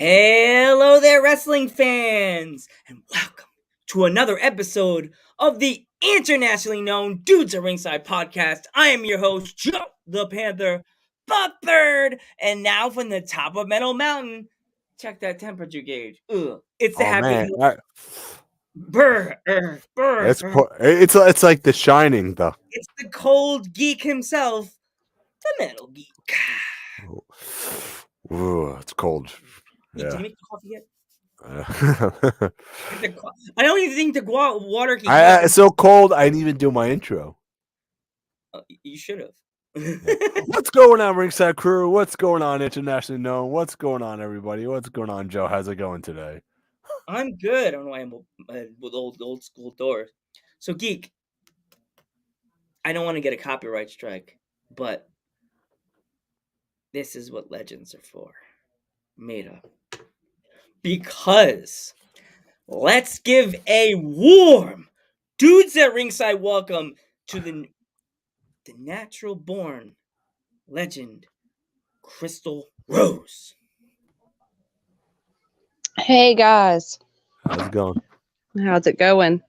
Hello there, wrestling fans, and welcome to another episode of the internationally known Dudes at Ringside podcast. I am your host, Joe the Panther Buckbird, and now from the top of Metal Mountain, check that temperature gauge. It's the happy It's like The Shining, though. It's the cold geek himself, the Metal Geek. Ooh, it's cold. Did you make the coffee yet? Yeah. I don't even think the water can. It's so cold. I didn't even do my intro. You should have. What's going on, Ringside Crew? What's going on, internationally known? What's going on, everybody? What's going on, Joe? How's it going today? I'm good. I don't know why I'm with old school doors. So, Geek, I don't want to get a copyright strike, but this is what legends are for. Made up. Because let's give a warm Dudes at Ringside welcome to the natural born legend, Crystal Rose. Hey guys. How's it going? How's it going?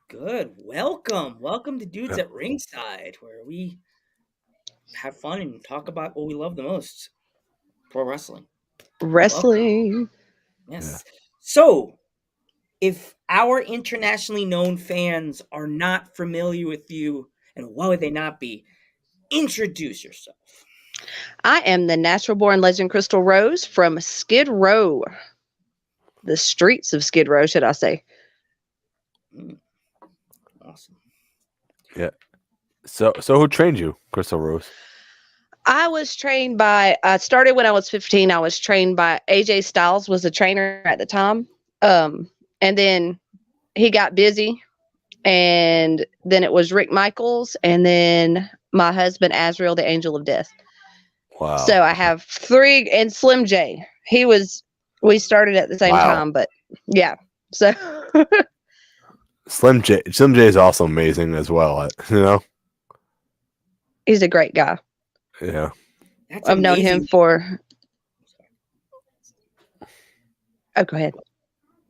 Good. Welcome to Dudes at Ringside, where we have fun and talk about what we love the most. Pro wrestling. Wrestling. Yes. Yeah. So, if our internationally known fans are not familiar with you, and why would they not be, introduce yourself. I am the natural born legend Crystal Rose from Skid Row. The streets of Skid Row, should I say. Awesome. Yeah. So who trained you, Crystal Rose? I started when I was 15. I was trained by AJ Styles, was a trainer at the time. And then he got busy. And then it was Rick Michaels. And then my husband, Azrael, the Angel of Death. Wow. So I have three, and Slim J. We started at the same time, but yeah. So Slim J is also amazing as well, you know? He's a great guy. Yeah. I've known him for... Oh, go ahead.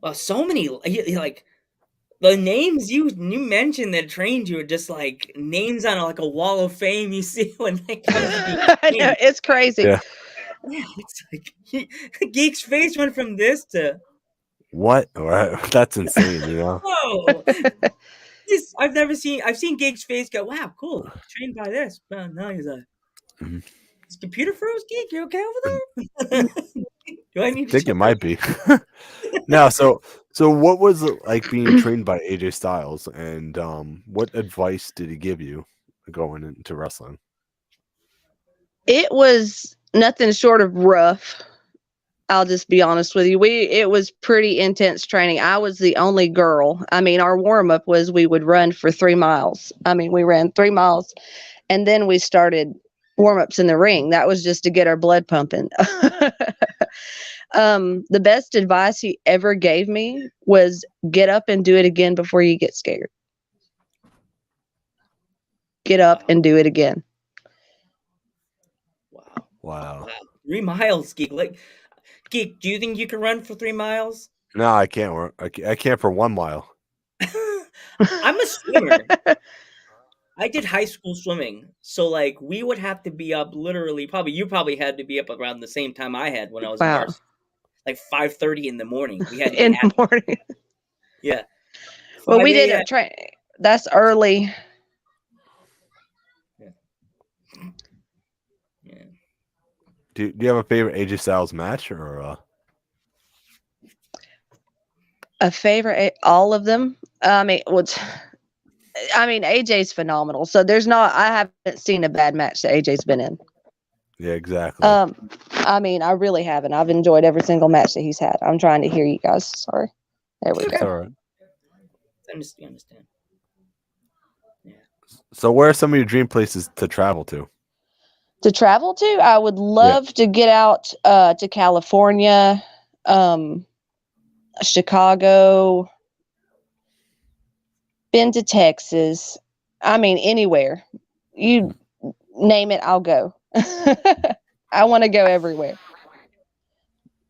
Well, so many, like, the names you mentioned that trained you are just like names on a wall of fame you see when they come to I know, it's crazy. Yeah. It's like Geek's face went from this to what? That's insane, you know. Whoa. I've seen Geek's face go, wow, cool, trained by this. But now he's like, is computer froze, Geek? You okay over there? Do I need to think it might be. Now, so what was it like being trained by AJ Styles, and what advice did he give you going into wrestling? It was nothing short of rough. I'll just be honest with you. It was pretty intense training. I was the only girl. I mean, our warm-up was we would run for 3 miles. I mean, we ran 3 miles, and then we started warm-ups in the ring. That was just to get our blood pumping. The best advice he ever gave me was get up and do it again before you get scared. Get up and do it again. Wow. 3 miles, Geek. Geek, do you think you can run for 3 miles? No, I can't. I can't for 1 mile. I'm a swimmer. I did high school swimming, so we would have to be up literally. You probably had to be up around the same time I had when I was in varsity, 5:30 in the morning. We had to in the morning. Yeah. Well, we didn't train. That's early. Yeah. Do you have a favorite AJ Styles match or? A favorite, all of them. AJ's phenomenal. So I haven't seen a bad match that AJ's been in. Yeah, exactly. I really haven't. I've enjoyed every single match that he's had. I'm trying to hear you guys. Sorry. There we That's go. all right. You understand. Yeah. So, where are some of your dream places to travel to? To travel to, I would love to get out to California, Chicago, been to Texas. I mean, anywhere. You name it, I'll go. I want to go everywhere.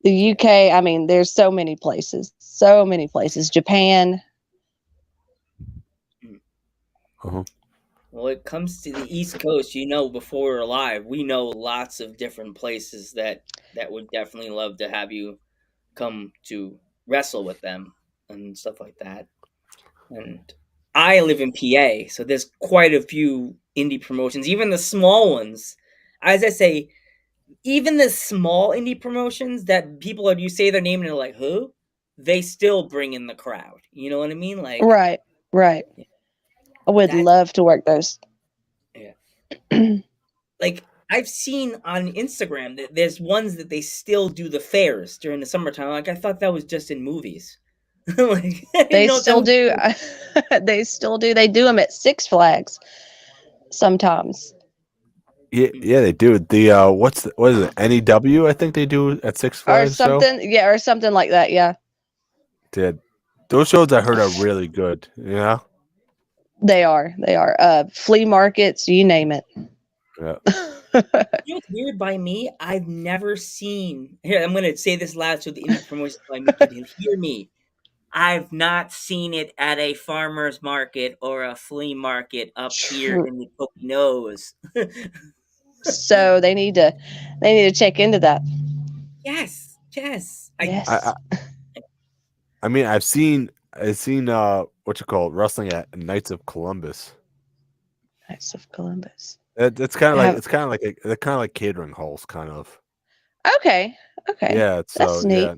The UK, I mean, there's so many places. So many places. Japan. Uh-huh. Well, it comes to the East Coast, before we're live, we know lots of different places that would definitely love to have you come to wrestle with them and stuff like that. And I live in PA, so there's quite a few indie promotions, even the small ones. As I say, even the small indie promotions that you say their name and they're like, who? They still bring in the crowd. You know what I mean? Like, Right. I would love to work those. Yeah. Like, I've seen on Instagram that there's ones that they still do the fairs during the summertime. Like, I thought that was just in movies. They still do. They still do. They do them at Six Flags sometimes. Yeah, they do. The what is it? NEW, I think they do at Six Flags. Or something. Show. Yeah, or something like that. Yeah. Those shows I heard are really good. Yeah. They are. Flea markets, you name it. Yeah. What's weird by me? I've never seen. Here, I'm going to say this loud so the indie promotion can hear me. I've not seen it at a farmer's market or a flea market up here in the Poconos. So they need to check into that. Yes. Yes. I mean, I've seen what you call it, wrestling at Knights of Columbus. Knights of Columbus. It's kind of like catering halls, kind of. Okay. Yeah. That's neat.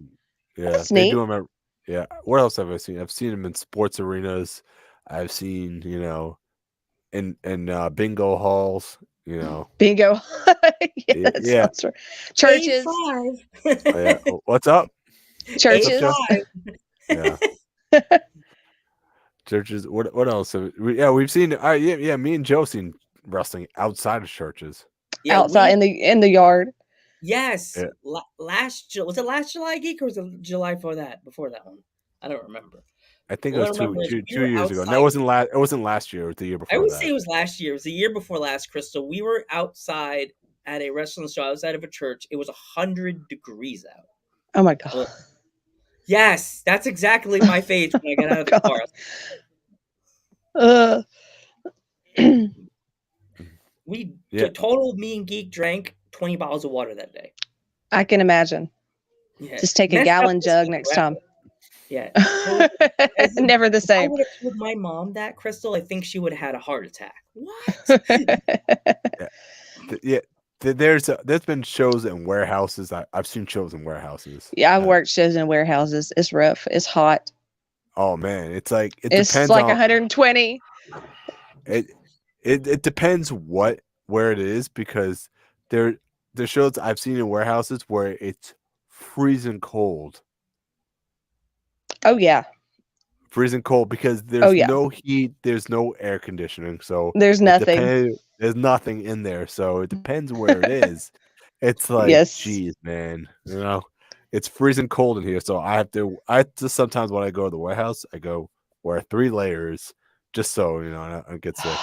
Yeah. That's they neat. do them at, yeah. What else have I seen? I've seen them in sports arenas. I've seen, in bingo halls. Bingo. Yeah. Right. Churches. Oh, yeah. What's up? Churches. Yeah. Churches. What else? We've seen. Me and Joe seen wrestling outside of churches. Yeah, outside in the yard. Yes. Yeah. Was it last July Geek or was it July before that one? I don't remember. I think it was two years ago. No, it wasn't last. It wasn't last year. It was the year before. I would say it was last year. It was the year before last, Crystal. We were outside at a wrestling show outside of a church. It was 100 degrees out. Oh my god. Yes, that's exactly my face when I got out of the car. Total me and Geek drank 20 bottles of water that day. I can imagine. Yeah. Just take a gallon jug next time. Yeah. Never the same. If I would have told my mom that, Crystal, I think she would have had a heart attack. What? Yeah. There's been shows in warehouses. I've seen shows in warehouses. Yeah, I've worked shows in warehouses. It's rough. It's hot. Oh man, it's like it's depends like on, 120. It depends where it is, because the shows I've seen in warehouses where it's freezing cold. Oh yeah. Freezing cold because there's no heat, there's no air conditioning, so there's nothing. There's nothing in there, so it depends where it is. It's like, geez, man, it's freezing cold in here, so I just sometimes when I go to the warehouse, I go wear 3 layers just so I don't get sick.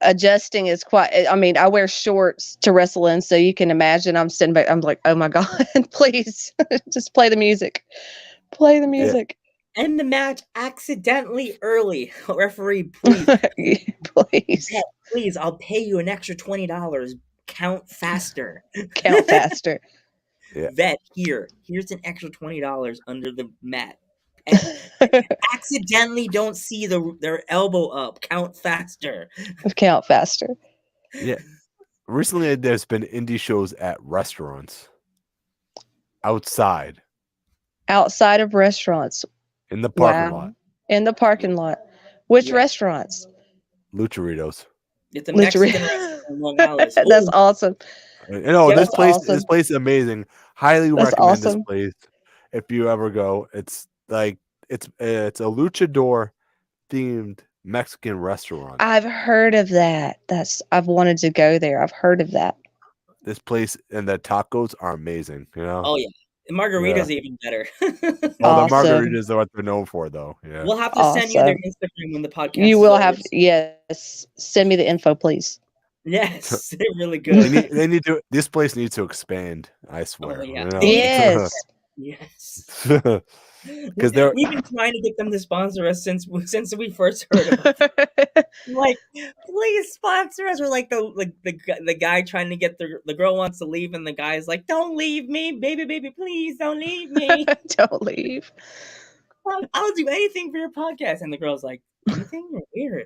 Adjusting is quite. I mean, I wear shorts to wrestle in, so you can imagine I'm sitting back. I'm like, oh my god, please, just play the music. Play the music. End the match accidentally early. Referee, please. Please. Yeah, please, I'll pay you an extra $20. Count faster. Count faster. Yeah. Vet, here's an extra $20 under the mat. Accidentally don't see their elbow up. Count faster. Count faster. Yeah. recently there's been indie shows at restaurants. Outside of restaurants. in the parking lot. In the parking lot. Which restaurants? Lucharitos. It's a Mexican restaurant in Long Island. That's awesome. This place is amazing. Highly recommend this place if you ever go. It's like it's a luchador themed Mexican restaurant. I've heard of that. I've wanted to go there. I've heard of that. This place and the tacos are amazing. Oh yeah. The margaritas are even better. The margaritas are what they're known for, though. Yeah. We'll have to send you their Instagram when the podcast. You will have, yes. Send me the info, please. Yes, they're really good. They need to. This place needs to expand. I swear. Oh, yeah. Yes. Yes. Because we've been trying to get them to sponsor us since we first heard of it. Like, please sponsor us. We're like the guy trying to get the girl wants to leave, and the guy's like, "Don't leave me, baby, please don't leave me. Don't leave. I'll do anything for your podcast." And the girl's like, "Anything? You're weird."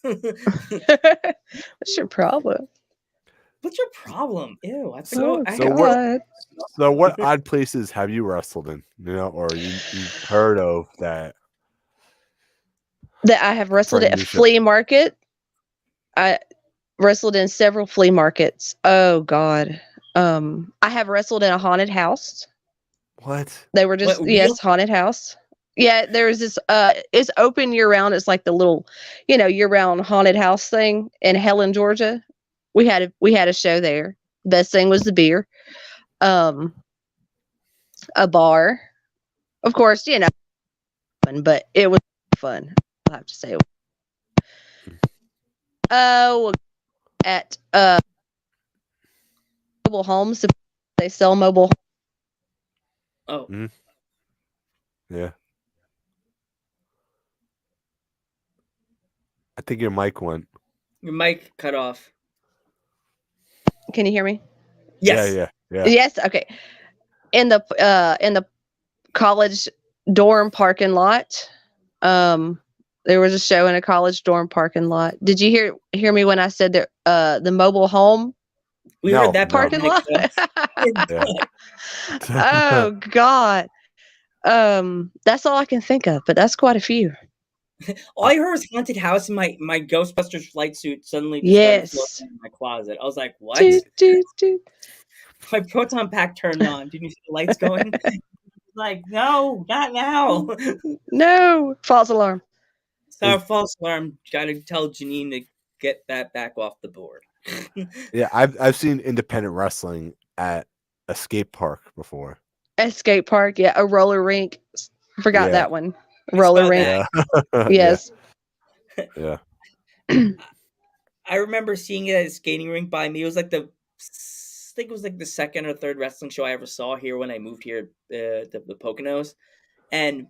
What's your problem? What's your problem? Ew. I have to go. So what odd places have you wrestled in? Or you've heard of that? That I have wrestled at a flea market. I wrestled in several flea markets. Oh God. I have wrestled in a haunted house. What? They were just haunted house. Yeah, there's this it's open year round. It's like the little, year round haunted house thing in Helen, Georgia. We had a show there. Best thing was the beer. A bar. Of course, but it was fun. I'll have to say. At mobile homes, they sell mobile. Oh. Mm-hmm. Yeah. I think your mic went. Your mic cut off. Can you hear me? Yes. Yeah. Yes. Okay. In the college dorm parking lot, there was a show in a college dorm parking lot. Did you hear me when I said that the mobile home? We heard that parking lot. Oh God. That's all I can think of, but that's quite a few. All I heard was haunted house, and my Ghostbusters flight suit suddenly just in my closet. I was like, "What?" Dude. My proton pack turned on. Did you see the lights going? Like, no, not now. No, false alarm. So false alarm. Got to tell Janine to get that back off the board. Yeah, I've seen independent wrestling at a skate park before. A skate park, yeah, a roller rink. Forgot that one. Roller rink. Yeah. Yes. Yeah. I remember seeing it at a skating rink by me. It was like the second or third wrestling show I ever saw here when I moved here to the Poconos. And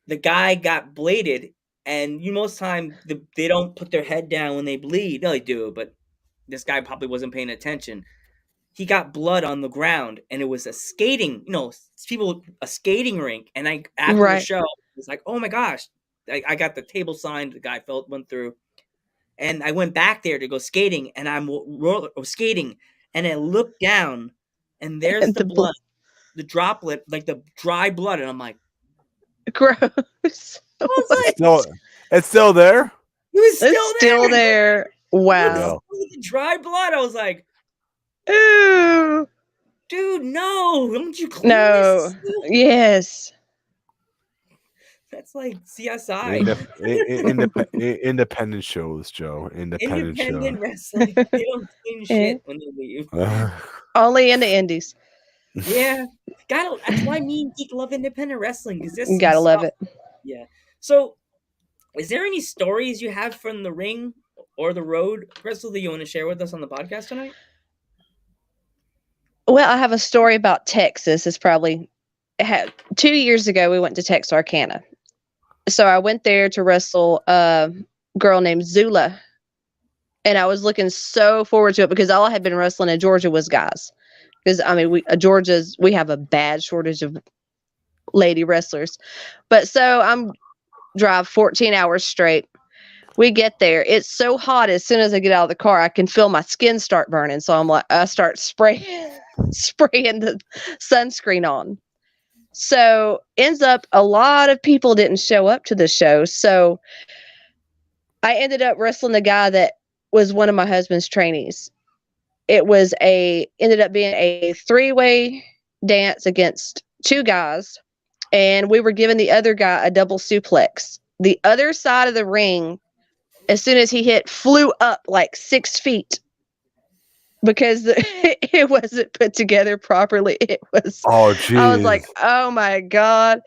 the guy got bladed, and most time they don't put their head down when they bleed. No, they do, but this guy probably wasn't paying attention. He got blood on the ground, and it was a skating rink. And after the show, was like, oh my gosh, I got the table signed. The guy went through, and I went back there to go skating, and I'm skating, and I looked down, and there's the blood, the droplet, like the dry blood, and I'm like, gross. I was like, it's still there. It was still there. Wow. The dry blood. I was like, ew. Dude, no! Don't you clean this? Yes. That's like CSI. Independent shows, Joe. Independent wrestling. They don't clean shit when they leave. Only in the indies. Yeah. That's why me and Geek love independent wrestling. You gotta love it. Yeah. So, is there any stories you have from the ring or the road, Crystal, that you want to share with us on the podcast tonight? Well, I have a story about Texas. It's probably 2 years ago, we went to Texarkana. So I went there to wrestle a girl named Zula. And I was looking so forward to it because all I had been wrestling in Georgia was guys. Because, we have a bad shortage of lady wrestlers. But so I'm drive 14 hours straight. We get there. It's so hot. As soon as I get out of the car, I can feel my skin start burning. So I'm like, I start spraying the sunscreen on. So ends up a lot of people didn't show up to the show. So I ended up wrestling the guy that was one of my husband's trainees. It ended up being a 3-way dance against 2 guys. And we were giving the other guy a double suplex. The other side of the ring, as soon as he hit, flew up like 6 feet because it wasn't put together properly. It was. Oh, geez. I was like, oh my God.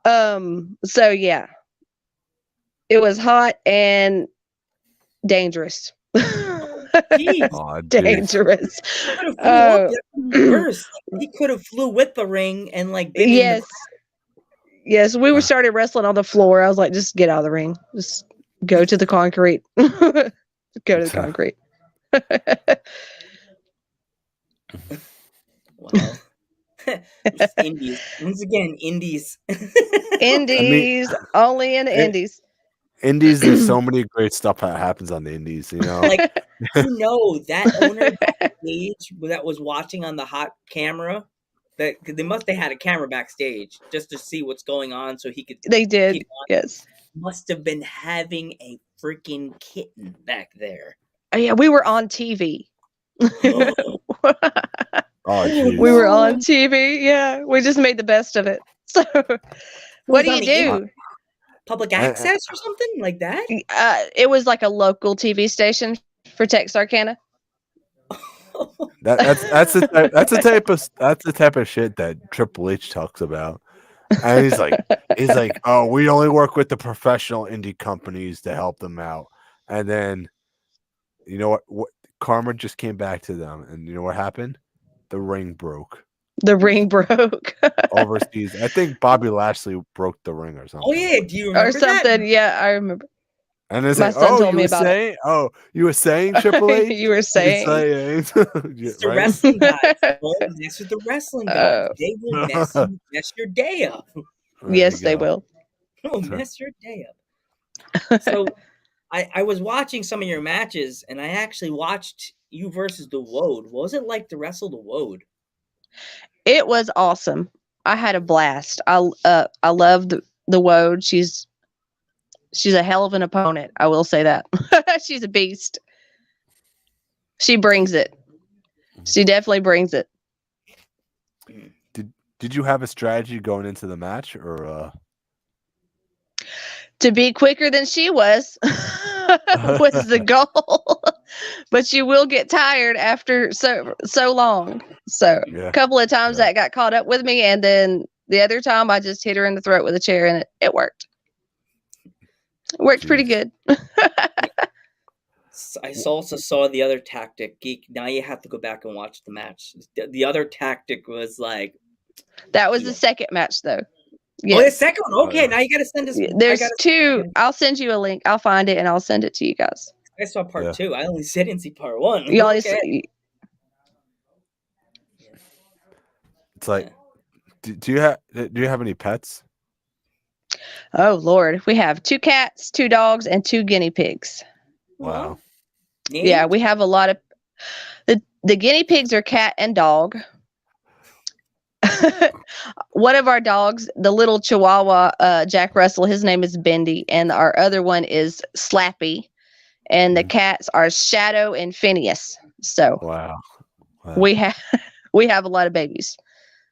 So yeah, it was hot and dangerous. Dangerous. Worse. He could have flew with the ring and like been Yes, we started wrestling on the floor. I was like, just get out of the ring. Just go to the concrete. Go to the concrete. Wow. Indies. Once again, indies. Indies. Only in the indies. Indies, there's so many great stuff that happens on the indies, Like, that owner backstage that was watching on the hot camera, that they must have had a camera backstage just to see what's going on so he could. They did, yes. Must have been having a freaking kitten back there. Oh, yeah, we were on TV. Oh, geez. We were on TV. Yeah, we just made the best of it. So, what do you do? Public access or something like that? It was like a local TV station for Texarkana. That's the type of shit that Triple H talks about. And he's like, oh, we only work with the professional indie companies to help them out. And then, you know what? Karma just came back to them, and you know what happened? The ring broke. The ring broke overseas. I think Bobby Lashley broke the ring or something. Oh yeah, do you remember or something? That? Yeah, I remember. And my son told me about it. Oh, you were saying Triple H? You were saying. It's the wrestling guys. Don't mess with the wrestling guys. They will mess your day up. Yes, they will. Mess your day up. So, I was watching some of your matches, and I actually watched you versus the Woad. What was it like to wrestle the Woad? It was awesome. I had a blast. I loved the Woad. She's a hell of an opponent. I will say that. She's a beast. She brings it. She definitely brings it. Did you have a strategy going into the match, or to be quicker than she was the goal? But you will get tired after so long. So a couple of times that got caught up with me, and then the other time I just hit her in the throat with a chair, and it worked. It worked pretty good. I also saw the other tactic. Geek, now you have to go back and watch the match. The other tactic was like... That was the second match, though. Yes. Oh, the second one? Okay, now you got to send us... There's 2. I'll send you a link. I'll find it, and I'll send it to you guys. I saw part 2. I only didn't see part 1. You only see... It's like... Do you have any pets? Oh Lord, we have 2 cats, 2 dogs, and 2 guinea pigs. Wow. Yeah, we have a lot of the guinea pigs are cat and dog. One of our dogs, the little Chihuahua, Jack Russell, his name is Bendy, and our other one is Slappy, and the cats are Shadow and Phineas. So wow. we have a lot of babies.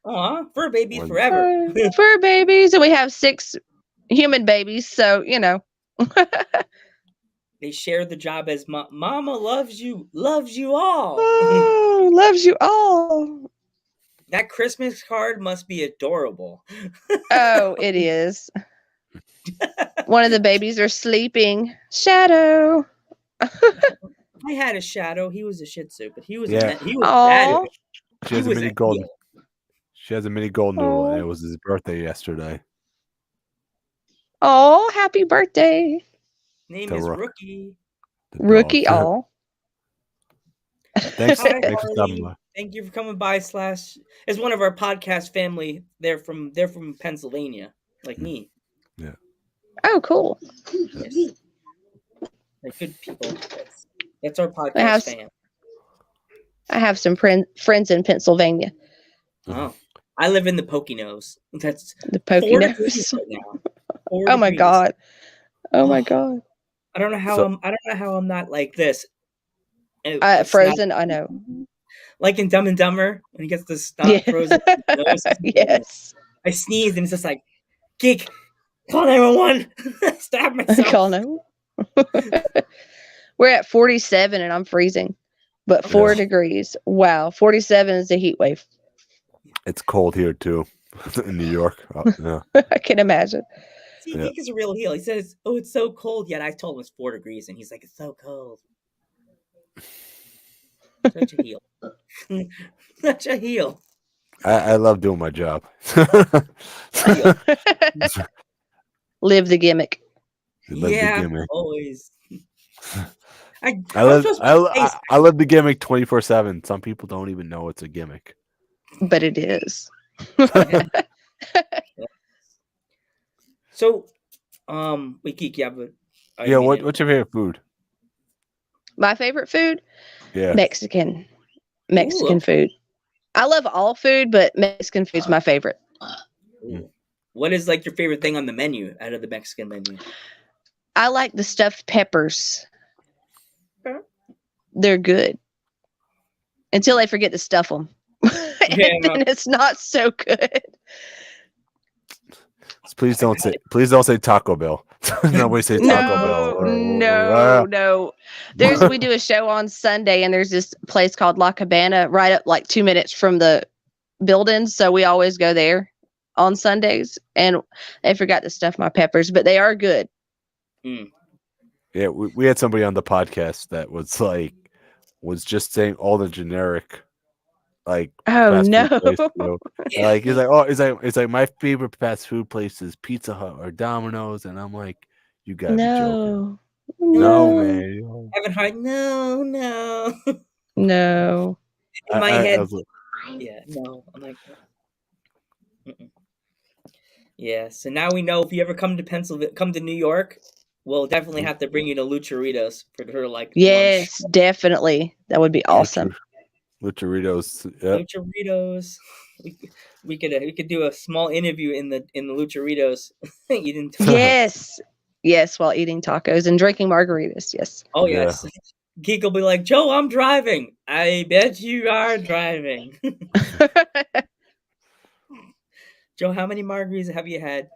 Aw, fur babies forever. Fur babies, and we have 6 human babies, so you know. They share the job as Mama loves you all. Oh, loves you all. That Christmas card must be adorable. Oh, it is. One of the babies are sleeping. Shadow. I had a Shadow. He was a Shih Tzu, but he was bad. She has a mini golden. She has a mini golden doodle, and it was his birthday yesterday. Oh, happy birthday. Name is Rookie. Rookie, oh. Thanks. Hi, thank you for coming by. It's one of our podcast family. They're from Pennsylvania, like me. Yeah. Oh, cool. Yes. They're good people. That's our podcast fan. I have some friends in Pennsylvania. Oh, I live in the Poconos. That's the Poconos. Right now. Oh my god! Oh my god! I don't know how I'm not like this. Frozen. I know. Like in Dumb and Dumber when he gets the stuff frozen. Yes. I sneezed and it's just like, Geek, call 911. Stab myself. Call 911. We're at 47 and I'm freezing, but 4 degrees. Wow, 47 is a heat wave. It's cold here too, in New York. Yeah. I can imagine. See, Geek is a real heel. He says, "Oh, it's so cold." Yet I told him it's 4 degrees, and he's like, "It's so cold." Such a heel. Such a heel. I love doing my job. Live the gimmick. The gimmick. Always. I live the gimmick 24/7. Some people don't even know it's a gimmick, but it is. So, Geek, you have what's your favorite food? My favorite food? Yeah. Mexican food. I love all food, but Mexican food's my favorite. What is like your favorite thing on the menu out of the Mexican menu? I like the stuffed peppers. They're good. Until they forget to stuff them. Then it's not so good. Please don't say Taco Bell. Nobody say Taco Bell. No. We do a show on Sunday, and there's this place called La Cabana right up like 2 minutes from the building. So we always go there on Sundays, and they forgot to stuff my peppers, but they are good. Yeah, we had somebody on the podcast that was just saying all the generic. Like, oh no! Place, like it's like my favorite fast food place is Pizza Hut or Domino's, and I'm like, you gotta be joking. No, man. Haven't heard. No. No. In my head, no. I'm like, yeah. So now we know if you ever come to New York, we'll definitely have to bring you to Lucharitos for like. Yes, lunch. Definitely. That would be awesome. Lucharitos. Yep. Lucharitos. We could do a small interview in the Lucharitos. Eating tacos. Yes, while eating tacos and drinking margaritas. Yes. Oh yes. Yeah. Geek will be like, Joe, I'm driving. I bet you are driving. Joe, how many margaritas have you had?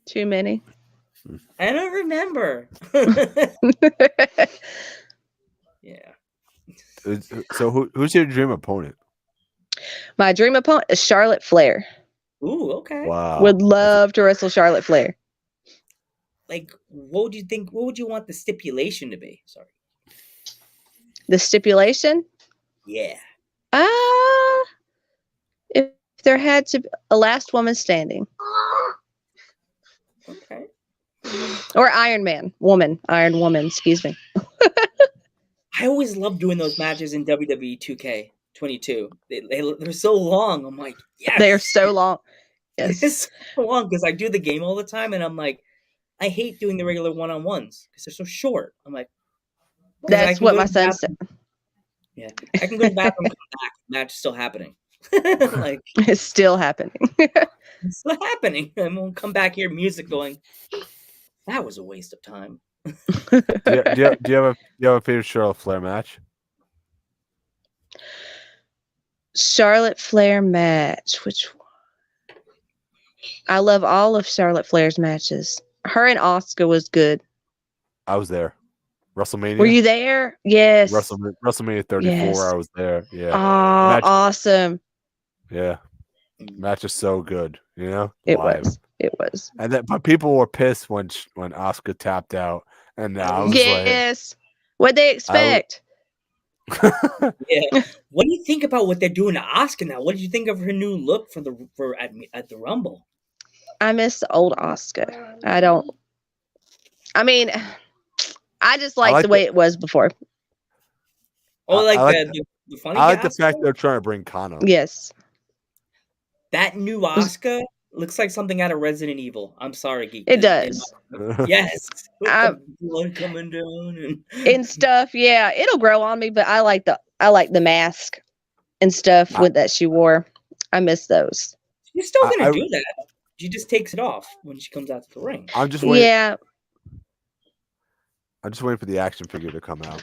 Too many. I don't remember. Yeah. So who's your dream opponent? My dream opponent is Charlotte Flair. Ooh, okay. Wow. Would love to wrestle Charlotte Flair. Like, what would you think? What would you want the stipulation to be? Sorry. The stipulation? Yeah. If there had to be a last woman standing. Okay. Or Iron Woman, excuse me. I always love doing those matches in WWE 2K22. They're so long. I'm like, yes. They're so long. Yes. It's so long because I do the game all the time, and I'm like, I hate doing the regular one-on-ones because they're so short. I'm like, that's what my son said. Yeah, I can go to the bathroom, come back, match is still happening. Like, it's still happening. It's still happening, and we'll come back here, music going. That was a waste of time. do you have a favorite Charlotte Flair match? Charlotte Flair match. Which one? I love all of Charlotte Flair's matches. Her and Asuka was good. I was there. WrestleMania. Were you there? Yes. WrestleMania 34. Yes. I was there. Yeah. Oh, awesome. Yeah. Match is so good. You know. It was. And then, but people were pissed when Asuka tapped out, and I was yes. What'd they expect? Yeah. What do you think about what they're doing to Asuka now? What did you think of her new look at the Rumble? I miss the old Asuka. I just like the way it was before. Oh, the funny. I like the fact they're trying to bring Kano. Yes. That new Asuka Looks like something out of Resident Evil. I'm sorry, Geek. It does. Yes. With the blood coming down and stuff. Yeah, it'll grow on me, but I like the mask and stuff with that she wore. I miss those. She's still gonna do that. She just takes it off when she comes out to the ring. I'm just waiting. Yeah. I'm just waiting for the action figure to come out.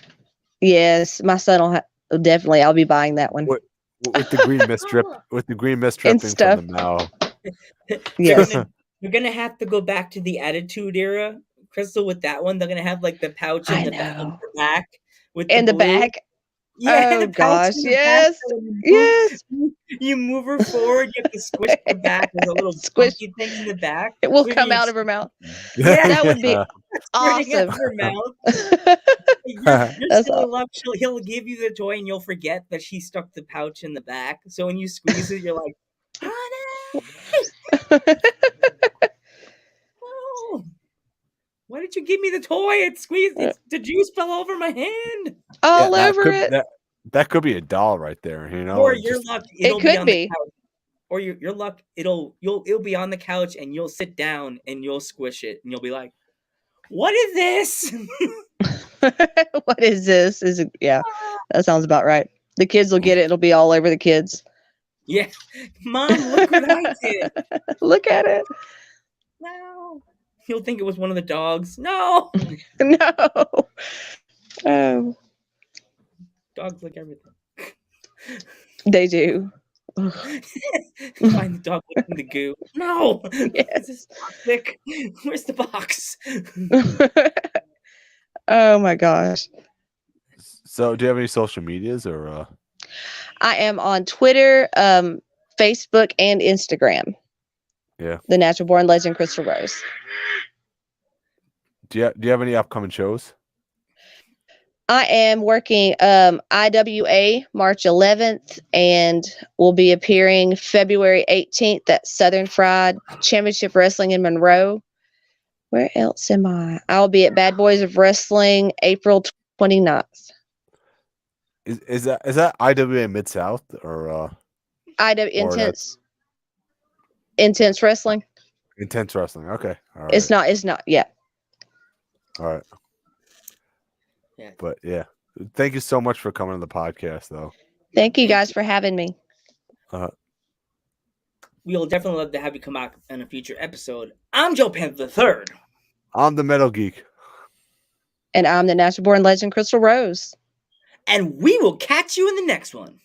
Yes, my son will definitely. I'll be buying that one. With the green mist drip, dripping from the mouth. Yes. You're gonna have to go back to the Attitude Era, Crystal. With that one, they're gonna have like the pouch in the back with the back. Yeah, oh gosh, yes, yes. You move her forward. You have to squish the back. There's a little squishy thing in the back. It will come out of her mouth. Yeah, that would be awesome. Her mouth. You're still in love. He'll give you the toy, and you'll forget that she stuck the pouch in the back. So when you squeeze it, you're like, honey. Oh, why did you give me the toy? It squeezed. The juice fell over my hand. All over it. That could be a doll right there, you know. Or your luck, it could be. Or your luck, it'll be on the couch, and you'll sit down and you'll squish it, and you'll be like, "What is this? What is this? Is it? Yeah, that sounds about right. The kids will get it. It'll be all over the kids. Yeah, Mom, look what I did. Look at it. No, he'll think it was one of the dogs. No, no. Oh. Dogs like everything. They do. Find the dog licking the goo. No. Yes. This is toxic. Where's the box? Oh my gosh. So, do you have any social medias or? I am on Twitter, Facebook, and Instagram. Yeah. The Natural Born Legend, Crystal Rose. Do you have any upcoming shows? I am working IWA March 11th and will be appearing February 18th at Southern Fried Championship Wrestling in Monroe. Where else am I? I'll be at Bad Boys of Wrestling April 29th. Is that IWA Mid-South or Intense Wrestling? Intense Wrestling. Okay. All right. It's not. Yeah. All right. Yeah. But yeah, thank you so much for coming on the podcast, though. Thank you guys for having me. We'll definitely love to have you come out in a future episode. I'm Joe Panther III. I'm the Metal Geek. And I'm the Natural Born Legend, Crystal Rose. And we will catch you in the next one.